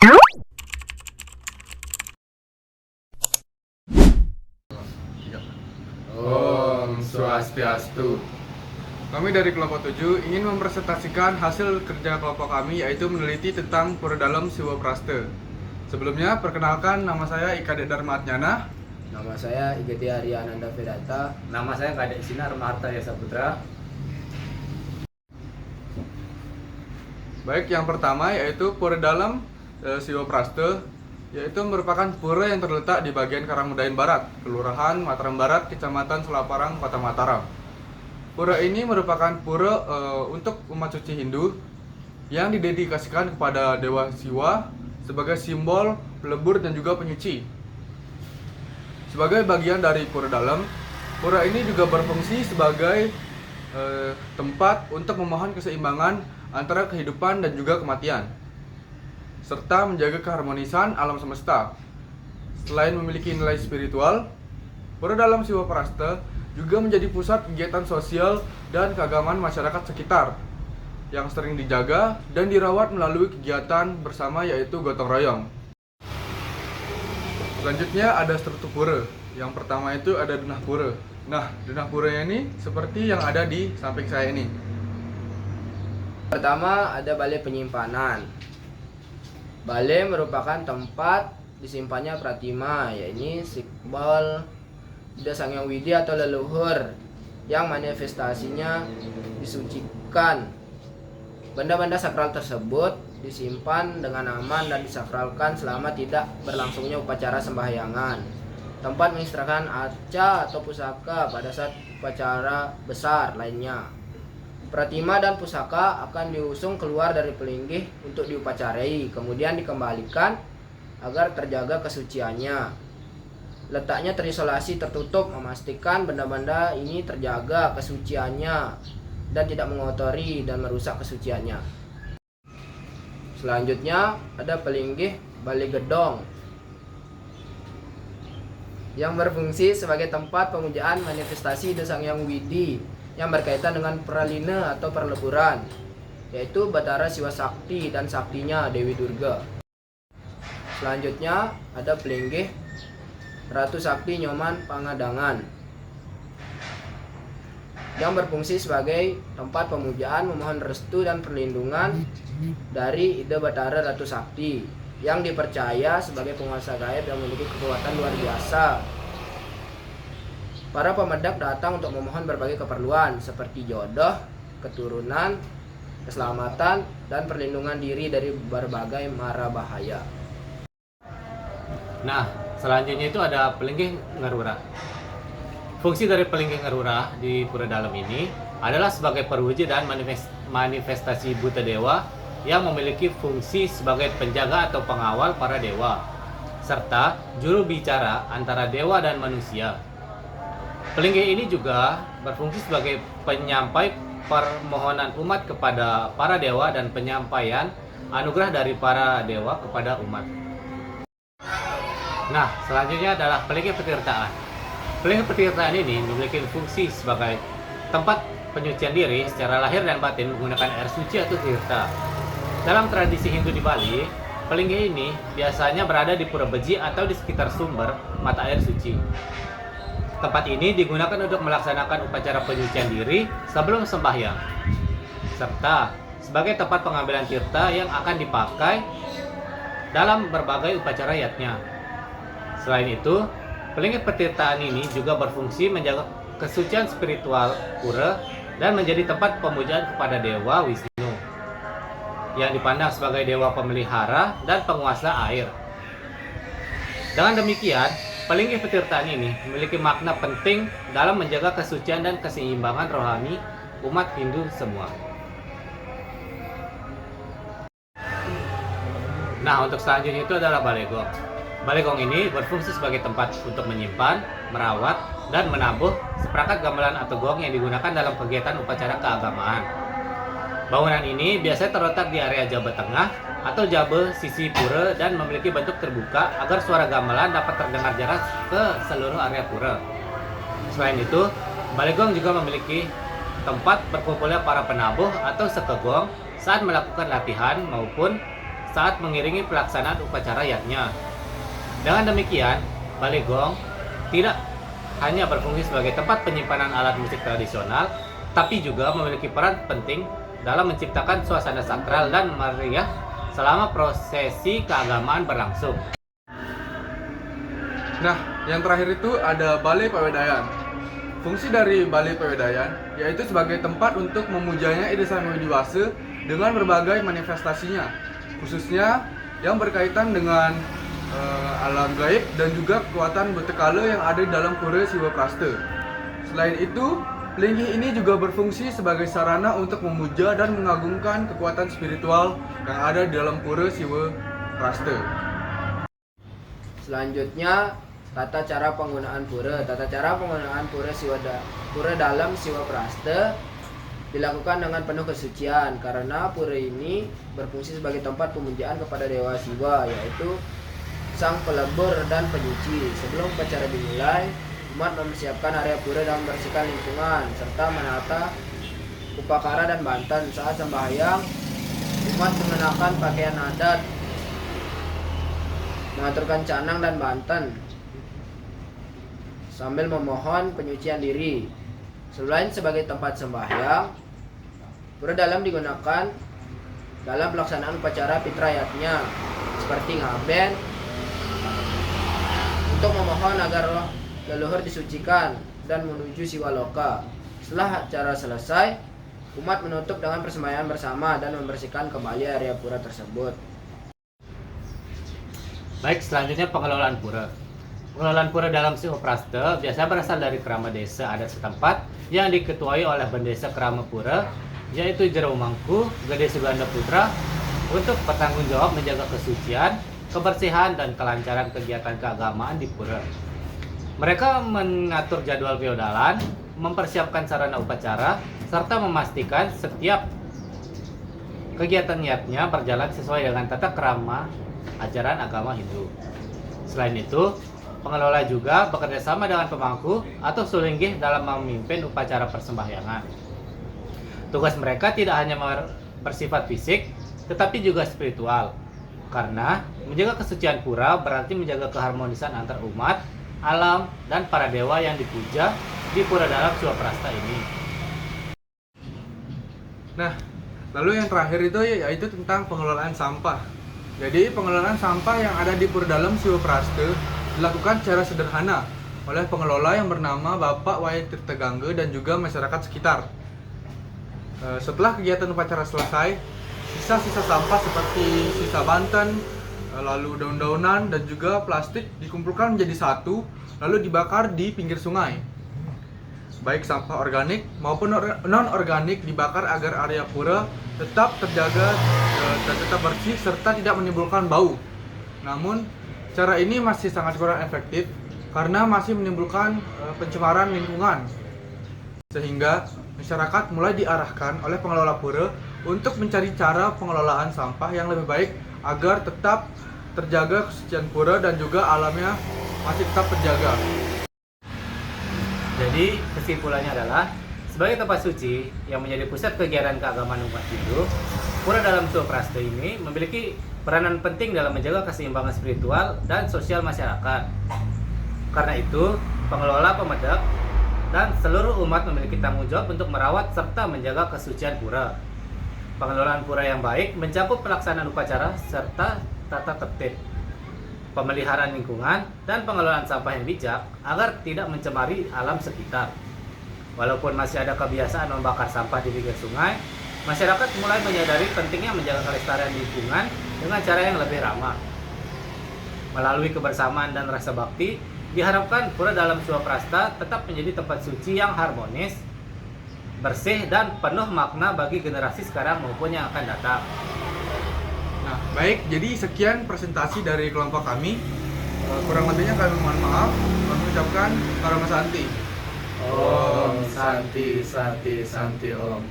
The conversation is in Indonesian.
Om Swastiastu. Kami dari kelompok 7 ingin mempresentasikan hasil kerja kelompok kami, yaitu meneliti tentang Pura Dalam Siwa Praste. Sebelumnya, perkenalkan, nama saya Ika Dedar Matnyana. Nama saya Igede Aryananda Vedanta. Nama saya Kadek Sinar Maharta Yasa Putra. Baik, yang pertama yaitu Pura Dalam Siwa Praste, yaitu merupakan pura yang terletak di bagian Karangmedain Barat, Kelurahan Mataram Barat, Kecamatan Selaparang, Kota Mataram. Pura ini merupakan pura untuk umat suci Hindu yang didedikasikan kepada Dewa Siwa sebagai simbol pelebur dan juga penyuci. Sebagai bagian dari Pura Dalam, pura ini juga berfungsi sebagai tempat untuk memohon keseimbangan antara kehidupan dan juga kematian, serta menjaga keharmonisan alam semesta. Selain memiliki nilai spiritual, Pura Dalam Siwa Praste juga menjadi pusat kegiatan sosial dan keagamaan masyarakat sekitar yang sering dijaga dan dirawat melalui kegiatan bersama, yaitu gotong royong. Selanjutnya ada struktur pura. Yang pertama itu ada denah pura. Nah, denah puranya ini seperti yang ada di samping saya ini. Pertama ada balai penyimpanan. Balai merupakan tempat disimpannya pratima, yaitu simbol Ida Sang Hyang Widi atau leluhur yang manifestasinya disucikan. Benda-benda sakral tersebut disimpan dengan aman dan disakralkan selama tidak berlangsungnya upacara sembahyangan. Tempat mengistirahkan arca atau pusaka pada saat upacara besar lainnya. Pratima dan pusaka akan diusung keluar dari pelinggih untuk diupacarai, kemudian dikembalikan agar terjaga kesuciannya. Letaknya terisolasi tertutup, memastikan benda-benda ini terjaga kesuciannya dan tidak mengotori dan merusak kesuciannya. Selanjutnya ada pelinggih balai gedong yang berfungsi sebagai tempat pemujaan manifestasi Ida Sang Hyang Widi yang berkaitan dengan pralina atau perleburan, yaitu Batara Siwa Sakti dan saktinya Dewi Durga. Selanjutnya ada pelinggih Ratu Sakti Nyoman Pangadangan yang berfungsi sebagai tempat pemujaan memohon restu dan perlindungan dari Ida Batara Ratu Sakti yang dipercaya sebagai penguasa gaib yang memiliki kekuatan luar biasa. Para pemedak datang untuk memohon berbagai keperluan seperti jodoh, keturunan, keselamatan, dan perlindungan diri dari berbagai mara bahaya. Nah, selanjutnya itu ada pelinggih Ngarura. Fungsi dari pelinggih Ngarura di Pura Dalam ini adalah sebagai perwujud dan manifestasi Buta Dewa yang memiliki fungsi sebagai penjaga atau pengawal para dewa, serta juru bicara antara dewa dan manusia. Pelinggih ini juga berfungsi sebagai penyampai permohonan umat kepada para dewa dan penyampaian anugerah dari para dewa kepada umat. Nah, selanjutnya adalah pelinggih petirtaan. Pelinggih petirtaan ini memiliki fungsi sebagai tempat penyucian diri secara lahir dan batin menggunakan air suci atau tirta. Dalam tradisi Hindu di Bali, pelinggih ini biasanya berada di Pura Beji atau di sekitar sumber mata air suci. Tempat ini digunakan untuk melaksanakan upacara penyucian diri sebelum sembahyang, serta sebagai tempat pengambilan tirta yang akan dipakai dalam berbagai upacara yatnya. Selain itu, pelinggih petirtaan ini juga berfungsi menjaga kesucian spiritual pura dan menjadi tempat pemujaan kepada Dewa Wisnu yang dipandang sebagai dewa pemelihara dan penguasa air. Dengan demikian, pelinggih petirtaan ini memiliki makna penting dalam menjaga kesucian dan keseimbangan rohani umat Hindu semua. Nah, untuk selanjutnya itu adalah Balai Gong. Balai Gong ini berfungsi sebagai tempat untuk menyimpan, merawat, dan menabuh seperangkat gamelan atau gong yang digunakan dalam kegiatan upacara keagamaan. Bangunan ini biasanya terletak di area Jabe Tengah atau Jabe sisi pura dan memiliki bentuk terbuka agar suara gamelan dapat terdengar jelas ke seluruh area pura. Selain itu, Balai Gong juga memiliki tempat berkumpulnya para penabuh atau sekegong saat melakukan latihan maupun saat mengiringi pelaksanaan upacara yatnya. Dengan demikian, Balai Gong tidak hanya berfungsi sebagai tempat penyimpanan alat musik tradisional, tapi juga memiliki peran penting dalam menciptakan suasana sakral dan meriah selama prosesi keagamaan berlangsung. Nah, yang terakhir itu ada Balai Pewedayan. Fungsi dari Balai Pewedayan yaitu sebagai tempat untuk memujanya Ida Sang Hyang Widi Wasa dengan berbagai manifestasinya, khususnya yang berkaitan dengan alam gaib dan juga kekuatan bertekala yang ada di dalam Pura Siwa Prasta. Selain itu, Pelinggih ini juga berfungsi sebagai sarana untuk memuja dan mengagungkan kekuatan spiritual yang ada di dalam Pura Siwa Prasta. Selanjutnya, tata cara penggunaan pura. Tata cara penggunaan pura dalam Siwa Prasta dilakukan dengan penuh kesucian karena pura ini berfungsi sebagai tempat pemujaan kepada Dewa Siwa, yaitu sang pelebur dan penyuci. Sebelum upacara dimulai, umat mempersiapkan area pura dan membersihkan lingkungan serta menata upakara dan banten. Saat sembahyang, umat mengenakan pakaian adat, mengaturkan canang dan banten sambil memohon penyucian diri. Selain sebagai tempat sembahyang, pura dalam digunakan dalam pelaksanaan upacara fitrayatnya seperti ngaben untuk memohon agar leluhur disucikan dan menuju Siwaloka. Setelah acara selesai, umat menutup dengan persembahyaan bersama dan membersihkan kembali area pura tersebut. Baik, selanjutnya pengelolaan pura. Pengelolaan pura dalam Siwa Prasta biasa berasal dari kerama desa adat setempat yang diketuai oleh Bendesa Kerama Pura, yaitu Jero Mangku, Gede Suganda Putra, untuk bertanggung jawab menjaga kesucian, kebersihan, dan kelancaran kegiatan keagamaan di pura. Mereka mengatur jadwal feodalan, mempersiapkan sarana upacara, serta memastikan setiap kegiatan niatnya berjalan sesuai dengan tata krama ajaran agama Hindu. Selain itu, pengelola juga bekerja sama dengan pemangku atau sulinggih dalam memimpin upacara persembahyangan. Tugas mereka tidak hanya bersifat fisik, tetapi juga spiritual. Karena menjaga kesucian pura berarti menjaga keharmonisan antar umat, alam, dan para dewa yang dipuja di pura dalam Siwa Prasta ini. Nah, lalu yang terakhir itu yaitu tentang pengelolaan sampah. Jadi pengelolaan sampah yang ada di pura dalam Siwa Prasta dilakukan secara sederhana oleh pengelola yang bernama Bapak Wayan Tirta Gangga dan juga masyarakat sekitar. Setelah kegiatan upacara selesai, sisa-sisa sampah seperti sisa banten, lalu daun-daunan dan juga plastik dikumpulkan menjadi satu lalu dibakar di pinggir sungai. Baik sampah organik maupun non-organik dibakar agar area pura tetap terjaga dan tetap bersih serta tidak menimbulkan bau. Namun cara ini masih sangat kurang efektif karena masih menimbulkan pencemaran lingkungan. Sehingga masyarakat mulai diarahkan oleh pengelola pura untuk mencari cara pengelolaan sampah yang lebih baik agar tetap terjaga kesucian pura dan juga alamnya masih tetap terjaga. Jadi kesimpulannya adalah sebagai tempat suci yang menjadi pusat kegiatan keagamaan umat Hindu, pura dalam Siwa Prasta ini memiliki peranan penting dalam menjaga keseimbangan spiritual dan sosial masyarakat. Karena itu, pengelola, pemedap, dan seluruh umat memiliki tanggung jawab untuk merawat serta menjaga kesucian pura. Pengelolaan pura yang baik mencakup pelaksanaan upacara serta tata tertib, pemeliharaan lingkungan, dan pengelolaan sampah yang bijak agar tidak mencemari alam sekitar. Walaupun masih ada kebiasaan membakar sampah di pinggir sungai, masyarakat mulai menyadari pentingnya menjaga kelestarian lingkungan dengan cara yang lebih ramah. Melalui kebersamaan dan rasa bakti, diharapkan pura dalam Siwa Prasta tetap menjadi tempat suci yang harmonis, bersih, dan penuh makna bagi generasi sekarang maupun yang akan datang. Nah, baik, jadi sekian presentasi dari kelompok kami. Kurang lebihnya kami mohon maaf. Kami ucapkan Karama Santi. Om Santi Santi Santi Om.